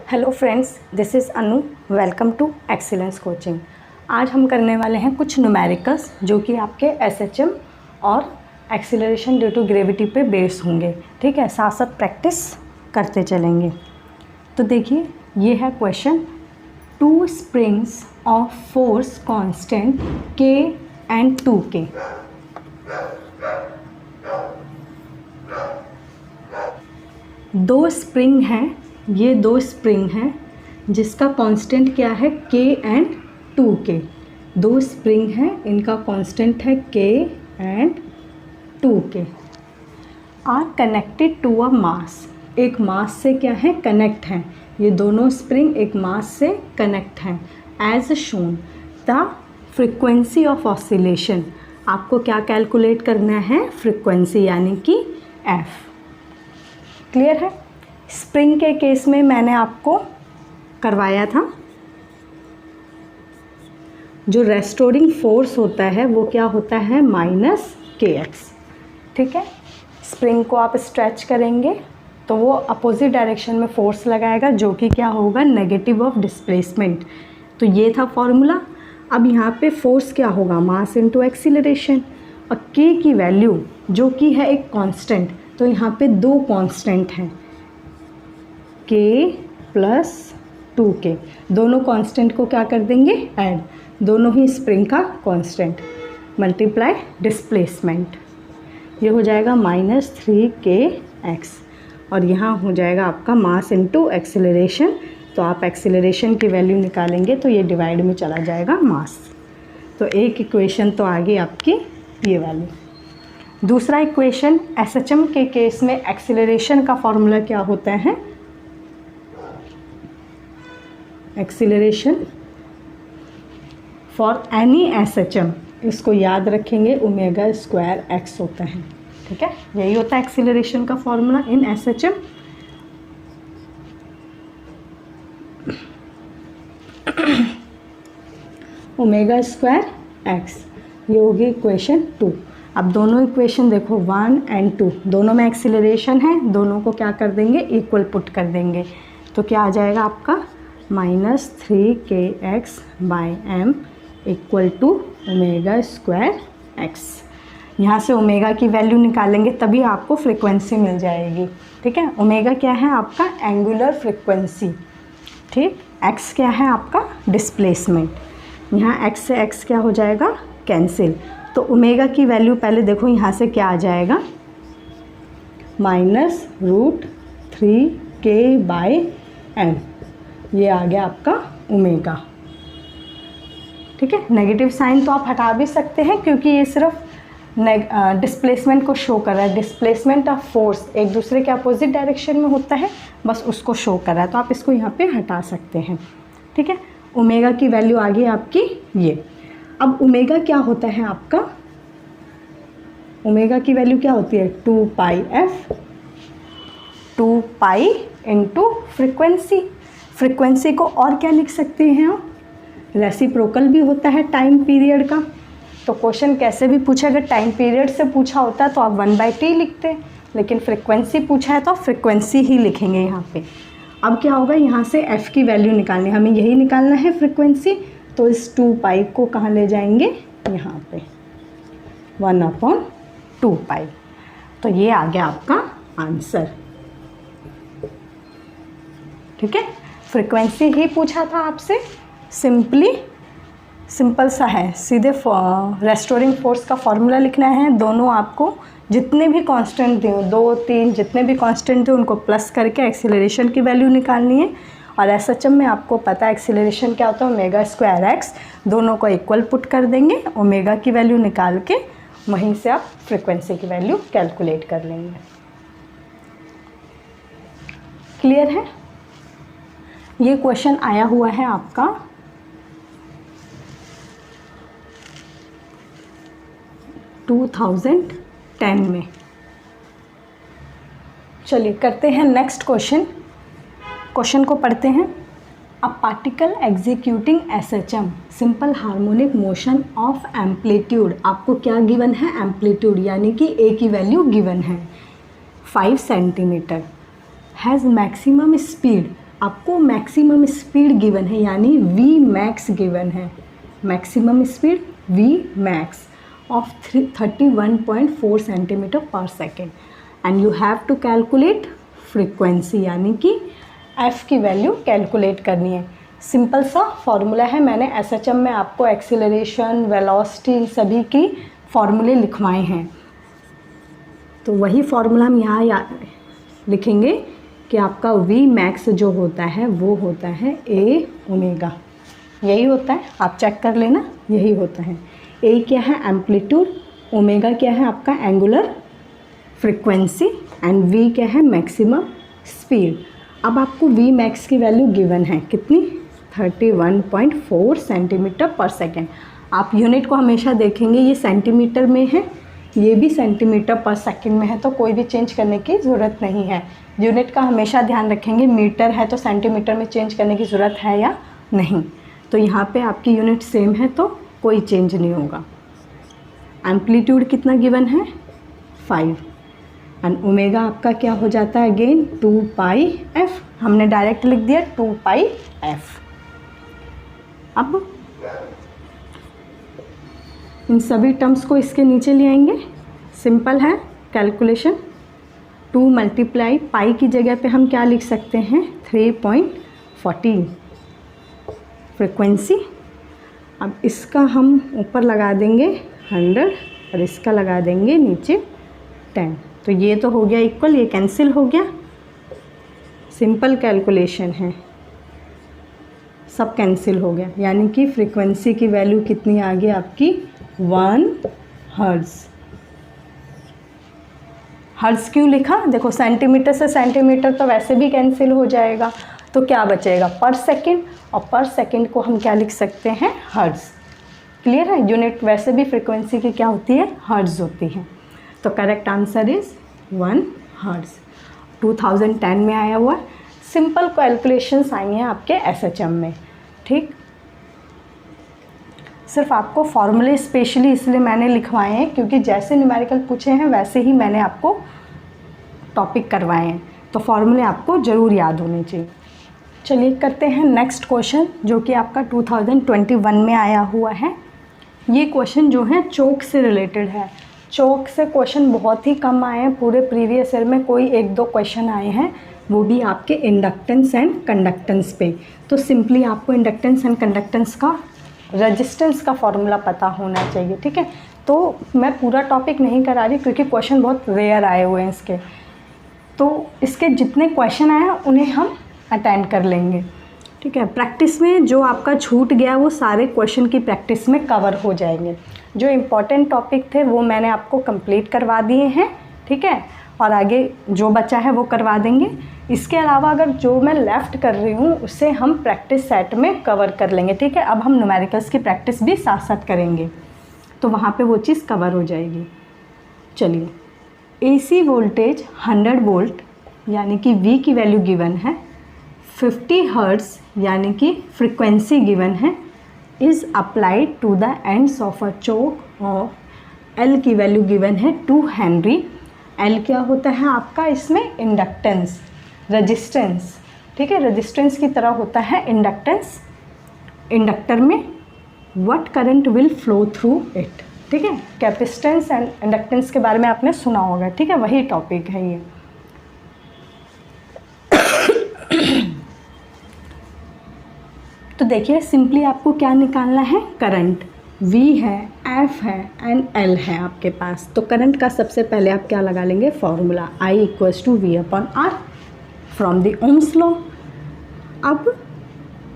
Hello friends, this is Anu. Welcome to excellence coaching. आज हम करने वाले हैं कुछ न्यूमेरिकल्स जो कि आपके एसएचएम और एक्सीलरेशन ड्यू टू ग्रेविटी पे बेस होंगे। ठीक है, साथ साथ प्रैक्टिस करते चलेंगे। तो देखिए, ये है question. 2 springs of force constant K and 2K। दो स्प्रिंग हैं, ये 2 स्प्रिंग हैं जिसका कांस्टेंट क्या है K एंड 2K। 2 स्प्रिंग हैं, इनका कांस्टेंट है K and 2K। Are connected to a mass. एक मास से क्या है, कनेक्ट हैं। ये दोनों स्प्रिंग एक मास से कनेक्ट हैं। As shown the frequency of oscillation. आपको क्या कैलकुलेट करना है, फ्रिक्वेंसी यानी कि F। क्लियर है। स्प्रिंग के केस में मैंने आपको करवाया था, जो रेस्टोरिंग फोर्स होता है वो क्या होता है, -kx। ठीक है, स्प्रिंग को आप स्ट्रेच करेंगे तो वो अपोजिट डायरेक्शन में फोर्स लगाएगा, जो कि क्या होगा, नेगेटिव ऑफ डिस्प्लेसमेंट। तो ये था फॉर्मूला। अब यहाँ पे फोर्स क्या होगा, मास इनटू एक्सीलरेशन। और k की वैल्यू जो कि है एक कांस्टेंट, तो यहाँ पे 2 कांस्टेंट हैं, K प्लस 2K। दोनों कांस्टेंट को क्या कर देंगे, ऐड। दोनों ही स्प्रिंग का कांस्टेंट मल्टीप्लाई डिस्प्लेसमेंट, ये हो जाएगा -3kx। और यहाँ हो जाएगा आपका मास इनटू एक्सेलरेशन। तो आप एक्सेलरेशन की वैल्यू निकालेंगे तो ये डिवाइड में चला जाएगा मास। तो एक इक्वेशन तो आ गई आपकी ये वाली। दूसरा इक्वेशन, एसएचएम के केस में एक्सेलरेशन का फॉर्मूला क्या होता है, एक्सीलरेशन फॉर एनी एसएचएम, इसको याद रखेंगे, ω² होता है। ठीक है, यही होता है एक्सीलरेशन का फॉर्मूला इन एसएचएम। ω²x, ये होगी इक्वेशन 2। अब दोनों इक्वेशन देखो 1 एंड 2, दोनों में एक्सीलरेशन है, दोनों को क्या कर देंगे, इक्वल पुट कर देंगे। तो क्या आ जाएगा आपका -3kx/m इक्वल टू ω²x। यहाँ से ओमेगा की वैल्यू निकालेंगे तभी आपको फ्रिक्वेंसी मिल जाएगी। ठीक है, ओमेगा क्या है आपका, एंगुलर फ्रिक्वेंसी। ठीक, x क्या है आपका, डिस्प्लेसमेंट। यहाँ x से x क्या हो जाएगा, कैंसिल। तो ओमेगा की वैल्यू पहले देखो, यहाँ से क्या आ जाएगा, -√3k/m। ये आ गया आपका ओमेगा। ठीक है, नेगेटिव साइन तो आप हटा भी सकते हैं क्योंकि ये सिर्फ डिस्प्लेसमेंट को शो कर रहा है। डिस्प्लेसमेंट ऑफ फोर्स एक दूसरे के अपोजिट डायरेक्शन में होता है, बस उसको शो कर रहा है, तो आप इसको यहाँ पे हटा सकते हैं। ठीक है, ओमेगा की वैल्यू आ गई आपकी ये। अब ओमेगा क्या होता है आपका, ओमेगा की वैल्यू क्या होती है, 2πf, 2π इंटू फ्रिक्वेंसी। फ्रिक्वेंसी को और क्या लिख सकते हैं आप, रेसिप्रोकल भी होता है टाइम पीरियड का। तो क्वेश्चन कैसे भी पूछे, अगर टाइम पीरियड से पूछा होता है तो आप 1/t लिखते, लेकिन फ्रिक्वेंसी पूछा है तो आप फ्रिक्वेंसी ही लिखेंगे यहाँ पे। अब क्या होगा, यहाँ से f की वैल्यू निकालनी, हमें यही निकालना है फ्रिक्वेंसी। तो इस 2π को कहाँ ले जाएंगे, यहाँ पे 1/2π। तो ये आ गया आपका आंसर। ठीक है, फ्रिक्वेंसी ही पूछा था आपसे, सिंपल सा है। सीधे रेस्टोरिंग फोर्स का फॉर्मूला लिखना है। दोनों आपको जितने भी कांस्टेंट दिए, 2, 3 जितने भी कांस्टेंट थे उनको प्लस करके एक्सीलरेशन की वैल्यू निकालनी है। और एसएचएम में आपको पता है एक्सीलरेशन क्या होता है, ω²x। दोनों को इक्वल पुट कर देंगे, ओमेगा की वैल्यू निकाल के वहीं से आप फ्रिक्वेंसी की वैल्यू कैलकुलेट कर लेंगे। क्लियर है। ये क्वेश्चन आया हुआ है आपका 2010 में। चलिए करते हैं नेक्स्ट क्वेश्चन। क्वेश्चन को पढ़ते हैं। A particle executing SHM simple harmonic motion of amplitude. आपको क्या गिवन है, एम्पलीट्यूड, यानी कि ए की वैल्यू गिवन है 5 सेंटीमीटर। हैज़ मैक्सिमम स्पीड आपको मैक्सिमम स्पीड गिवन है, यानी वी मैक्स गिवन है, maximum speed V max of 31.4 centimetre पर second, and you have to calculate frequency, यानी कि एफ़ की वैल्यू कैलकुलेट करनी है। सिंपल सा फॉर्मूला है, मैंने एसएचएम में आपको एक्सीलरेशन, वेलोसिटी, इन सभी की फॉर्मूले लिखवाए हैं, तो वही फॉर्मूला हम यहाँ लिखेंगे कि आपका वी मैक्स जो होता है वो होता है ए ओमेगा, यही होता है, आप चेक कर लेना, यही होता है। ए क्या है एम्पलीट्यूड, ओमेगा क्या है आपका एंगुलर फ्रीक्वेंसी, एंड वी क्या है मैक्सिमम स्पीड। अब आपको वी मैक्स की वैल्यू गिवन है कितनी, 31.4 सेंटीमीटर पर सेकेंड। आप यूनिट को हमेशा देखेंगे, ये सेंटीमीटर में है, ये भी सेंटीमीटर पर सेकेंड में है, तो कोई भी चेंज करने की ज़रूरत नहीं है। यूनिट का हमेशा ध्यान रखेंगे, मीटर है तो सेंटीमीटर में चेंज करने की ज़रूरत है या नहीं। तो यहाँ पे आपकी यूनिट सेम है तो कोई चेंज नहीं होगा। एम्पलीट्यूड कितना गिवन है 5, एंड ओमेगा आपका क्या हो जाता है अगेन 2 पाई एफ, हमने डायरेक्ट लिख दिया 2 पाई एफ। अब इन सभी टर्म्स को इसके नीचे ले आएंगे, सिंपल है कैलकुलेशन। 2 मल्टीप्लाई पाई की जगह पे हम क्या लिख सकते हैं 3.14 फ्रीक्वेंसी। अब इसका हम ऊपर लगा देंगे 100 और इसका लगा देंगे नीचे 10, तो ये तो हो गया इक्वल, ये कैंसिल हो गया। सिंपल कैलकुलेशन है, सब कैंसिल हो गया, यानी कि फ्रीक्वेंसी की वैल्यू कितनी आ गई आपकी 1 हर्ट्ज़। हर्ट्ज़ क्यों लिखा, देखो सेंटीमीटर से सेंटीमीटर तो वैसे भी कैंसिल हो जाएगा, तो क्या बचेगा पर सेकंड, और पर सेकंड को हम क्या लिख सकते हैं हर्ट्ज़। क्लियर है, यूनिट वैसे भी फ्रीक्वेंसी की क्या होती है हर्ट्ज़ होती है। तो करेक्ट आंसर इज़ 1 हर्ट्ज़। 2010 में आया हुआ, सिंपल कैलकुलेशंस आई हैं आपके एसएचएम में। ठीक, सिर्फ आपको फॉर्मूले स्पेशली इसलिए मैंने लिखवाए हैं क्योंकि जैसे न्यूमेरिकल पूछे हैं वैसे ही मैंने आपको टॉपिक करवाए हैं, तो फॉर्मूले आपको ज़रूर याद होने चाहिए। चलिए करते हैं नेक्स्ट क्वेश्चन, जो कि आपका 2021 में आया हुआ है। ये क्वेश्चन जो है चोक से रिलेटेड है। चोक से क्वेश्चन बहुत ही कम आए हैं, पूरे प्रीवियस ईयर में कोई 1-2 क्वेश्चन आए हैं, वो भी आपके इंडक्टेंस एंड कंडक्टेंस पे। तो सिंपली आपको इंडक्टेंस एंड कंडक्टेंस का रेजिस्टेंस का फॉर्मूला पता होना चाहिए। ठीक है, तो मैं पूरा टॉपिक नहीं करा रही क्योंकि क्वेश्चन बहुत रेयर आए हुए हैं इसके, तो इसके जितने क्वेश्चन आए हैं उन्हें हम अटेंड कर लेंगे। ठीक है, प्रैक्टिस में जो आपका छूट गया वो सारे क्वेश्चन की प्रैक्टिस में कवर हो जाएंगे। जो इम्पॉर्टेंट टॉपिक थे वो मैंने आपको कंप्लीट करवा दिए हैं। ठीक है, और आगे जो बचा है वो करवा देंगे। इसके अलावा अगर जो मैं लेफ़्ट कर रही हूँ उसे हम प्रैक्टिस सेट में कवर कर लेंगे। ठीक है, अब हम न्यूमेरिकल्स की प्रैक्टिस भी साथ साथ करेंगे, तो वहाँ पे वो चीज़ कवर हो जाएगी। चलिए, एसी वोल्टेज 100 वोल्ट यानी कि वी की वैल्यू गिवन है, 50 हर्ट्ज़ यानी कि फ्रीक्वेंसी गिवन है, is applied to the ends of a choke, और एल की वैल्यू गिवन है 2 हेनरी। एल क्या होता है आपका इसमें इंडक्टेंस, रेजिस्टेंस। ठीक है, रेजिस्टेंस की तरह होता है इंडक्टेंस। इंडक्टर में what current will flow through it. ठीक है, कैपेसिटेंस एंड इंडक्टेंस के बारे में आपने सुना होगा। ठीक है, वही टॉपिक है ये। तो देखिए, सिंपली आपको क्या निकालना है, करंट V है, F है एंड L है आपके पास। तो करंट का सबसे पहले आप क्या लगा लेंगे formula, I = V/R from the Ohm's law. अब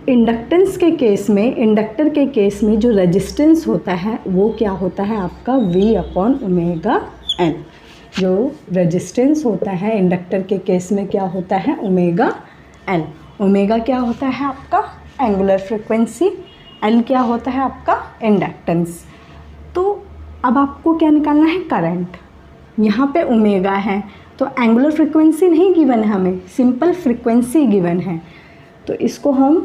इंडक्टेंस के केस में, इंडक्टर के केस में जो रेजिस्टेंस होता है वो क्या होता है आपका V/ωL। जो रेजिस्टेंस होता है इंडक्टर के केस में क्या होता है ωL। ओमेगा क्या होता है आपका एंगुलर फ्रीक्वेंसी, एल क्या होता है आपका इंडक्टेंस। तो अब आपको क्या निकालना है करंट। यहाँ पे ओमेगा है तो एंगुलर फ्रीक्वेंसी नहीं गिवन है हमें, सिंपल फ्रीक्वेंसी गिवन है, तो इसको हम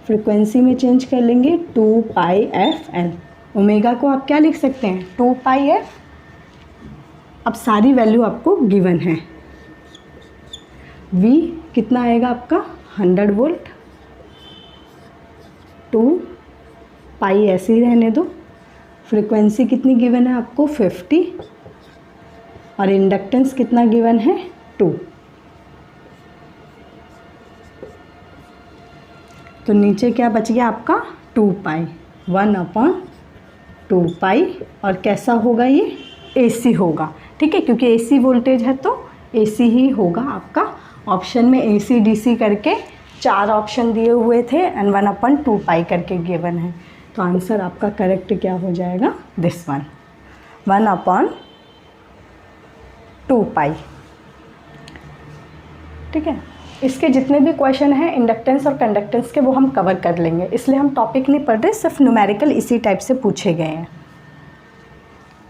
फ्रीक्वेंसी में चेंज कर लेंगे 2πfL। ओमेगा को आप क्या लिख सकते हैं 2πf। अब सारी वैल्यू आपको गिवन है। V कितना आएगा आपका 100 वोल्ट, 2 पाई ऐसे ही रहने दो। फ्रीक्वेंसी कितनी गिवन है आपको 50 और इंडक्टेंस कितना गिवन है 2। तो नीचे क्या बच गया आपका 2 पाई, 1/2 पाई। और कैसा होगा ये AC होगा, ठीक है, क्योंकि AC वोल्टेज है तो AC ही होगा आपका। ऑप्शन में AC DC करके 4 ऑप्शन दिए हुए थे एंड 1/2 पाई करके गिवन है। तो आंसर आपका करेक्ट क्या हो जाएगा, दिस वन, 1/2 पाई। ठीक है, इसके जितने भी क्वेश्चन हैं इंडक्टेंस और कंडक्टेंस के वो हम कवर कर लेंगे, इसलिए हम टॉपिक नहीं पढ़ रहे, सिर्फ न्यूमेरिकल इसी टाइप से पूछे गए हैं।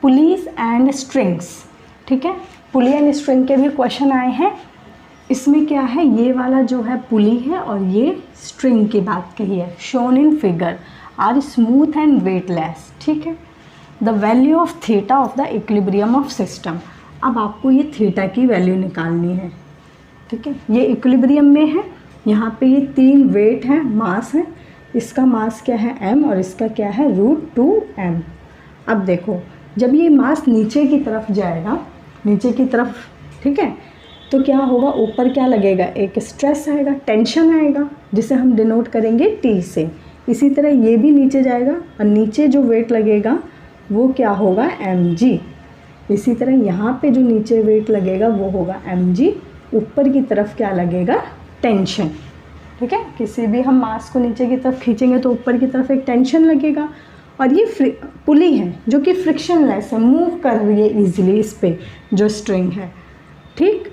पुलीज एंड स्ट्रिंग्स, ठीक है, पुली एंड स्ट्रिंग के भी क्वेश्चन आए हैं। इसमें क्या है, ये वाला जो है पुली है और ये स्ट्रिंग की बात कही है। Shown in figure are smooth and weightless, ठीक है। The value of theta of the equilibrium of system. अब आपको ये थीटा की वैल्यू निकालनी है, ठीक है। ये इक्विलिब्रियम में है, यहाँ पे ये 3 वेट है, मास है। इसका मास क्या है m और इसका क्या है √2m। अब देखो जब ये मास नीचे की तरफ जाएगा, नीचे की तरफ, ठीक है, तो क्या होगा, ऊपर क्या लगेगा, एक स्ट्रेस आएगा, टेंशन आएगा, जिसे हम डिनोट करेंगे T से। इसी तरह ये भी नीचे जाएगा और नीचे जो वेट लगेगा वो क्या होगा mg। इसी तरह यहाँ पे जो नीचे वेट लगेगा वो होगा mg। ऊपर की तरफ क्या लगेगा, टेंशन, ठीक है। किसी भी हम मास को नीचे की तरफ खींचेंगे तो ऊपर की तरफ एक टेंशन लगेगा। और ये पुली है जो कि फ्रिक्शनलेस है, मूव कर रही है इजीली इस पे जो स्ट्रिंग है, ठीक।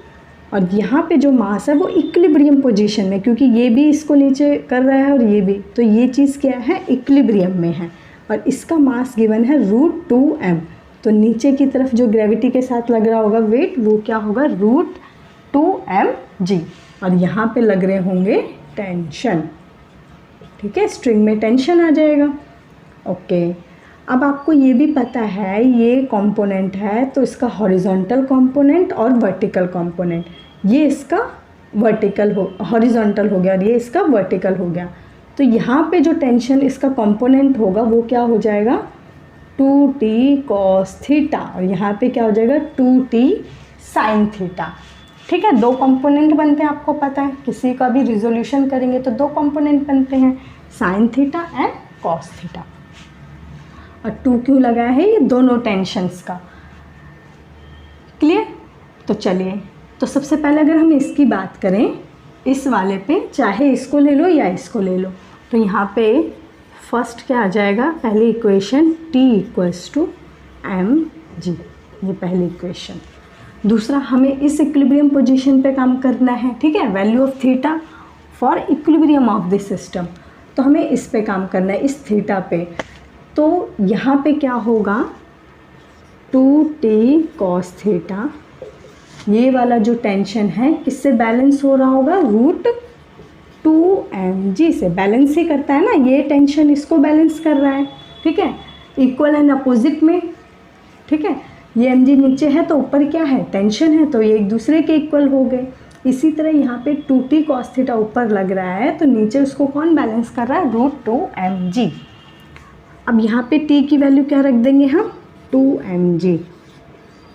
और यहाँ पे जो मास है वो इक्विलिब्रियम पोजीशन में, क्योंकि ये भी इसको नीचे कर रहा है और ये भी, तो ये चीज़ क्या है, इक्विलिब्रियम में है। और इसका मास गिवन है √2m। तो नीचे की तरफ जो ग्रेविटी के साथ लग रहा होगा वेट वो क्या होगा, √2mg। और यहाँ पे लग रहे होंगे टेंशन, ठीक है, स्ट्रिंग में टेंशन आ जाएगा। ओके, अब आपको ये भी पता है ये कंपोनेंट है तो इसका हॉरिजॉन्टल कंपोनेंट और वर्टिकल कंपोनेंट, ये इसका वर्टिकल हो, हॉरिजॉन्टल हो गया और ये इसका वर्टिकल हो गया। तो यहाँ पे जो टेंशन इसका कंपोनेंट होगा वो क्या हो जाएगा, 2t cos थीटा, और यहाँ पे क्या हो जाएगा 2t sin थीटा, ठीक है। 2 कंपोनेंट बनते हैं, आपको पता है, किसी का भी रिजोल्यूशन करेंगे तो 2 कंपोनेंट बनते हैं, sin theta and cos theta. और 2 क्यों लगाया है, ये दोनों टेंशन्स का, क्लियर। तो चलिए, तो सबसे पहले अगर हम इसकी बात करें, इस वाले पे चाहे इसको ले लो या इसको ले लो, तो यहाँ पे फर्स्ट क्या आ जाएगा, पहली इक्वेशन T = mg, ये पहली इक्वेशन। दूसरा, हमें इस इक्विलिब्रियम पोजीशन पे काम करना है, ठीक है, value of theta for equilibrium of this system. तो हमें इस पे काम करना है, इस थीटा पे। तो यहाँ पे क्या होगा, 2t cos थीटा, ये वाला जो टेंशन है किससे बैलेंस हो रहा होगा, √2mg से बैलेंस ही करता है ना, ये टेंशन इसको बैलेंस कर रहा है, ठीक है, इक्वल एंड अपोजिट में, ठीक है। ये mg नीचे है तो ऊपर क्या है, टेंशन है, तो ये एक दूसरे के इक्वल हो गए। इसी तरह यहाँ पे 2t cos थीटा ऊपर लग रहा है तो नीचे उसको कौन बैलेंस कर रहा है, √2mg। अब यहाँ पे t की वैल्यू क्या रख देंगे हम, 2mg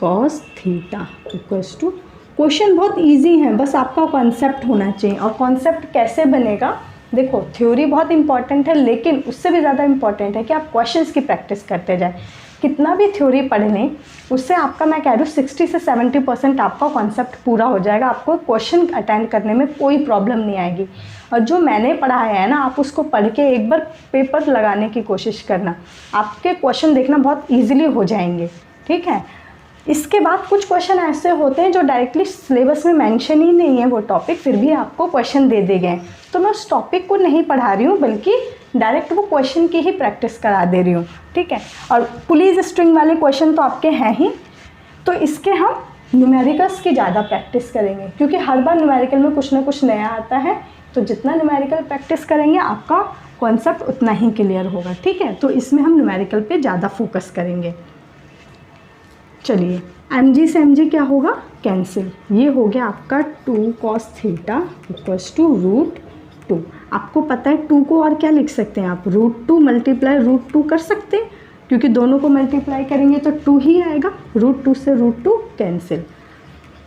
cos theta equals to, question बहुत इजी है, बस आपका कॉन्सेप्ट होना चाहिए। और कॉन्सेप्ट कैसे बनेगा, देखो थ्योरी बहुत इंपॉर्टेंट है, लेकिन उससे भी ज़्यादा इंपॉर्टेंट है कि आप क्वेश्चंस की प्रैक्टिस करते जाए। कितना भी थ्योरी पढ़ लें उससे आपका, मैं कह रही हूँ 60 से 70% आपका कॉन्सेप्ट पूरा हो जाएगा, आपको क्वेश्चन अटेंड करने में कोई प्रॉब्लम नहीं आएगी। और जो मैंने पढ़ाया है ना, आप उसको पढ़ के एक बार पेपर लगाने की कोशिश करना, आपके क्वेश्चन देखना बहुत ईजिली हो जाएंगे, ठीक है। इसके बाद कुछ क्वेश्चन ऐसे होते हैं जो डायरेक्टली सिलेबस में मेंशन ही नहीं है वो टॉपिक, फिर भी आपको क्वेश्चन दे दिए गए, तो मैं उस टॉपिक को नहीं पढ़ा रही हूँ, बल्कि डायरेक्ट वो क्वेश्चन की ही प्रैक्टिस करा दे रही हूँ, ठीक है। और पुलिस स्ट्रिंग वाले क्वेश्चन तो आपके हैं ही, तो इसके हम न्यूमेरिकल्स की ज़्यादा प्रैक्टिस करेंगे, क्योंकि हर बार न्यूमेरिकल में कुछ ना कुछ नया आता है, तो जितना न्यूमेरिकल प्रैक्टिस करेंगे आपका कॉन्सेप्ट उतना ही क्लियर होगा, ठीक है। तो इसमें हम न्यूमेरिकल पे ज़्यादा फोकस करेंगे। चलिए, mg से mg क्या होगा, कैंसिल, ये हो गया आपका 2 cos थीटा इक्वल्स टू 2। आपको पता है 2 को और क्या लिख सकते हैं आप, √2 मल्टीप्लाई √2 कर सकते हैं, क्योंकि दोनों को मल्टीप्लाई करेंगे तो 2 ही आएगा। √2 से √2 कैंसिल,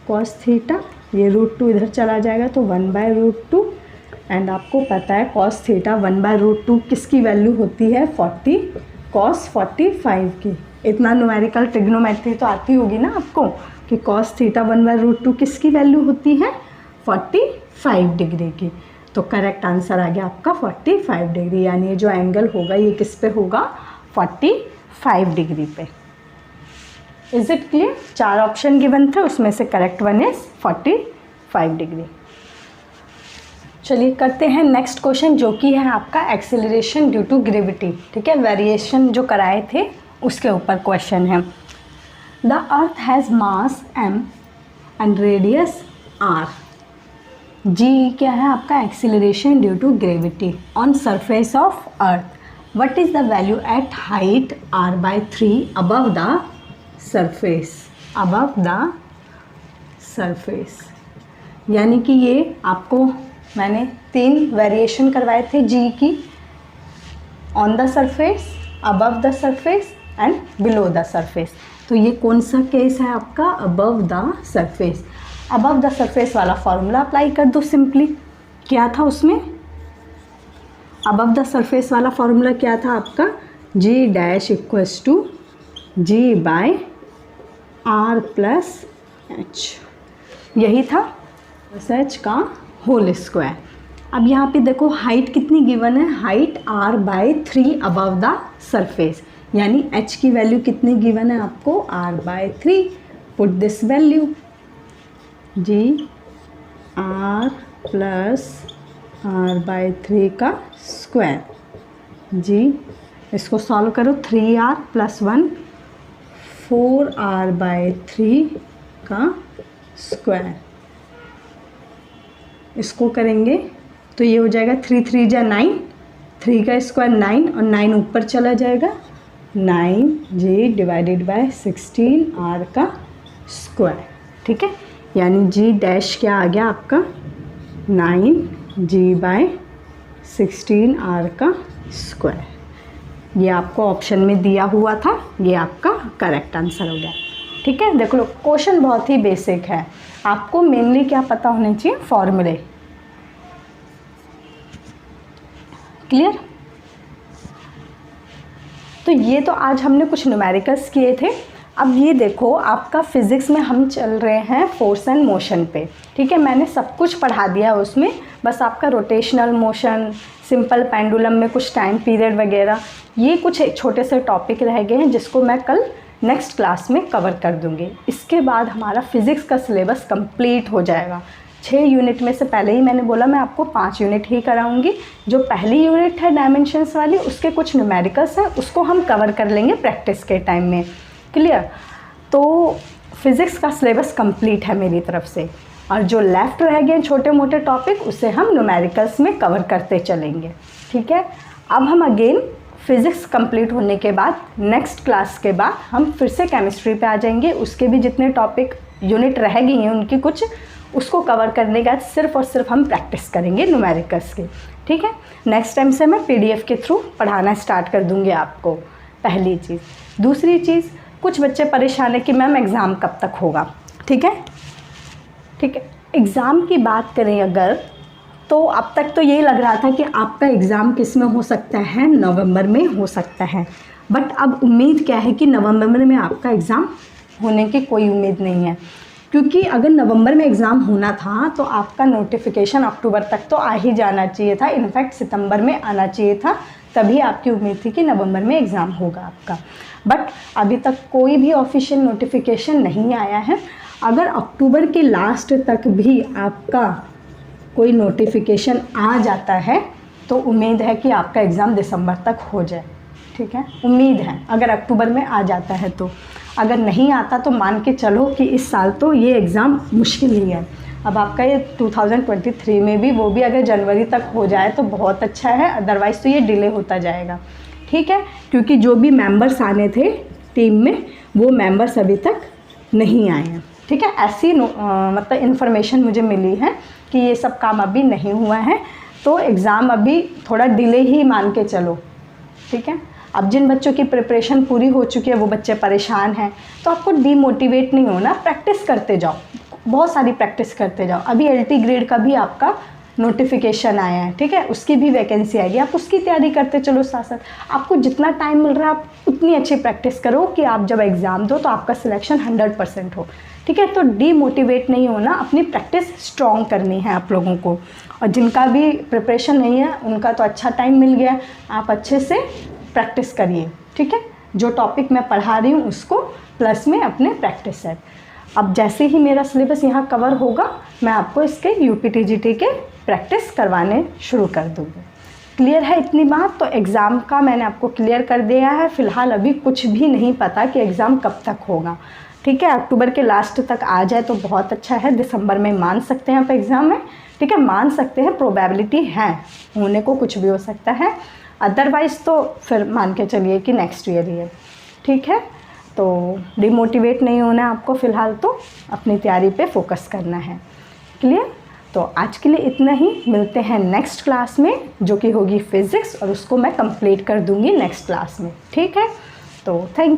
cos थीटा ये √2 इधर चला जाएगा तो 1/√2। एंड आपको पता है cos थीटा 1/√2 किसकी वैल्यू होती है, 40 cos 45 की। इतना न्यूमेरिकल ट्रिग्नोमेट्री तो आती होगी ना आपको कि cos थीटा 1/√2 किसकी वैल्यू होती है, 45 डिग्री की। तो करेक्ट आंसर आ गया आपका 45 डिग्री, यानी ये जो एंगल होगा ये किस पे होगा, 45 डिग्री पे। Is it clear? 4 option given थे, उसमें से करेक्ट वन इज 45 डिग्री। चलिए करते हैं नेक्स्ट क्वेश्चन, जो कि है आपका एक्सेलरेशन ड्यू टू ग्रेविटी। ठीक है, वेरिएशन जो कराए थे उसके ऊपर क्वेश्चन है। The earth has mass m and radius r। जी क्या है आपका, acceleration due to gravity on surface of earth. What is the value eight height r/3 above the surface, above the surface. यानी कि ये आपको मैंने 3 वेरिएशन करवाए थे जी की, on the surface, above the surface and below the surface. तो ये कौन सा केस है आपका, above the surface. Above the surface वाला फॉर्मूला अप्लाई कर दो सिंपली। क्या था उसमें, अबव द सरफेस वाला फॉर्मूला क्या था आपका, G' equals to G/r plus h, यही था, h का होल स्क्वायर। अब यहाँ पे देखो हाइट कितनी गिवन है, height r/3 above the surface, यानी h की वैल्यू कितनी गिवन है आपको, r/3। Put this value G r plus r/3 का स्क्वायर, जी इसको सॉल्व करो, 3r प्लस 1 4r/3 का स्क्वायर। इसको करेंगे तो ये हो जाएगा 3 3 जा 9, 3 का स्क्वायर 9 और 9 ऊपर चला जाएगा, 9g डिवाइडेड बाय 16r का स्क्वायर। ठीक है, यानी G' क्या आ गया आपका, 9g/16r का स्क्वायर। ये आपको ऑप्शन में दिया हुआ था, ये आपका करेक्ट आंसर हो गया। ठीक है, देख लो क्वेश्चन बहुत ही बेसिक है, आपको मेनली क्या पता होने चाहिए, फॉर्मूले। क्लियर? तो ये तो आज हमने कुछ न्यूमेरिकल्स किए थे। अब ये देखो आपका फिज़िक्स में हम चल रहे हैं फोर्स एंड मोशन पे। ठीक है, मैंने सब कुछ पढ़ा दिया उसमें, बस आपका रोटेशनल मोशन, सिंपल पेंडुलम में कुछ टाइम पीरियड वगैरह, ये कुछ छोटे से टॉपिक रह गए हैं जिसको मैं कल नेक्स्ट क्लास में कवर कर दूंगी। इसके बाद हमारा फिज़िक्स का सिलेबस कंप्लीट हो जाएगा। 6 यूनिट में से पहले ही मैंने बोला मैं आपको 5 यूनिट ही कराऊंगी। जो पहली यूनिट है डायमेंशंस वाली, उसके कुछ न्यूमेरिकल्स हैं, उसको हम कवर कर लेंगे प्रैक्टिस के टाइम में। क्लियर? तो फिज़िक्स का सिलेबस कंप्लीट है मेरी तरफ से, और जो लेफ़्ट रह गए छोटे मोटे टॉपिक उसे हम न्यूमेरिकल्स में कवर करते चलेंगे। ठीक है, अब हम अगेन फिज़िक्स कंप्लीट होने के बाद नेक्स्ट क्लास के बाद हम फिर से केमिस्ट्री पे आ जाएंगे। उसके भी जितने टॉपिक यूनिट रह गई हैं उनकी कुछ, उसको कवर करने का सिर्फ और सिर्फ हम प्रैक्टिस करेंगे न्यूमेरिकल्स की। ठीक है, नेक्स्ट टाइम से मैं PDF के थ्रू पढ़ाना स्टार्ट कर दूँगी आपको, पहली चीज़। दूसरी चीज़, कुछ बच्चे परेशान है कि मैम एग्ज़ाम कब तक होगा। ठीक है, ठीक है, एग्ज़ाम की बात करें अगर, तो अब तक तो यही लग रहा था कि आपका एग्ज़ाम किस में हो सकता है, नवंबर में हो सकता है। बट अब उम्मीद क्या है कि नवंबर में आपका एग्ज़ाम होने की कोई उम्मीद नहीं है, क्योंकि अगर नवंबर में एग्ज़ाम होना था तो आपका नोटिफिकेशन अक्टूबर तक तो आ ही जाना चाहिए था, इनफैक्ट सितंबर में आना चाहिए था, तभी आपकी उम्मीद थी कि नवंबर में एग्ज़ाम होगा आपका। बट अभी तक कोई भी ऑफिशियल नोटिफिकेशन नहीं आया है। अगर अक्टूबर के लास्ट तक भी आपका कोई नोटिफिकेशन आ जाता है तो उम्मीद है कि आपका एग्ज़ाम दिसंबर तक हो जाए। ठीक है, उम्मीद है अगर अक्टूबर में आ जाता है तो। अगर नहीं आता तो मान के चलो कि इस साल तो ये एग्ज़ाम मुश्किल ही है। अब आपका ये 2023 में भी, वो भी अगर जनवरी तक हो जाए तो बहुत अच्छा है, अदरवाइज़ तो ये डिले होता जाएगा। ठीक है, क्योंकि जो भी मेंबर्स आने थे टीम में वो मेंबर्स अभी तक नहीं आए हैं। ठीक है, ऐसी मतलब इन्फॉर्मेशन मुझे मिली है कि ये सब काम अभी नहीं हुआ है। तो एग्ज़ाम अभी थोड़ा डिले ही मान के चलो, ठीक है। अब जिन बच्चों की प्रिपरेशन पूरी हो चुकी है वो बच्चे परेशान हैं, तो आपको डीमोटिवेट नहीं होना, प्रैक्टिस करते जाओ, बहुत सारी प्रैक्टिस करते जाओ। अभी एलटी ग्रेड का भी आपका नोटिफिकेशन आया है, ठीक है, उसकी भी वैकेंसी आएगी, आप उसकी तैयारी करते चलो साथ साथ। आपको जितना टाइम मिल रहा है आप उतनी अच्छी प्रैक्टिस करो कि आप जब एग्ज़ाम दो तो आपका सिलेक्शन 100% हो, ठीक है। तो डीमोटिवेट नहीं होना, अपनी प्रैक्टिस स्ट्रॉन्ग करनी है आप लोगों को। और जिनका भी प्रिपरेशन नहीं है उनका तो अच्छा टाइम मिल गया, आप अच्छे से प्रैक्टिस करिए, ठीक है। जो टॉपिक मैं पढ़ा रही हूँ उसको प्लस में अपने प्रैक्टिस सेट। अब जैसे ही मेरा सिलेबस यहाँ कवर होगा मैं आपको इसके यूपीटीजीटी के प्रैक्टिस करवाने शुरू कर दूँगी। क्लियर है इतनी बात? तो एग्ज़ाम का मैंने आपको क्लियर कर दिया है। फ़िलहाल अभी कुछ भी नहीं पता कि एग्ज़ाम कब तक होगा, ठीक है। अक्टूबर के लास्ट तक आ जाए तो बहुत अच्छा है, दिसंबर में मान सकते हैं आप एग्ज़ाम में, ठीक है, मान सकते हैं, प्रोबेबिलिटी है होने को, कुछ भी हो सकता है। अदरवाइज़ तो फिर मान के चलिए कि नेक्स्ट ईयर ही है, ठीक है। तो डिमोटिवेट नहीं होना है आपको, फ़िलहाल तो अपनी तैयारी पे फोकस करना है। क्लियर? तो आज के लिए इतना ही, मिलते हैं नेक्स्ट क्लास में जो कि होगी फिज़िक्स, और उसको मैं कंप्लीट कर दूँगी नेक्स्ट क्लास में, ठीक है। तो थैंक यू।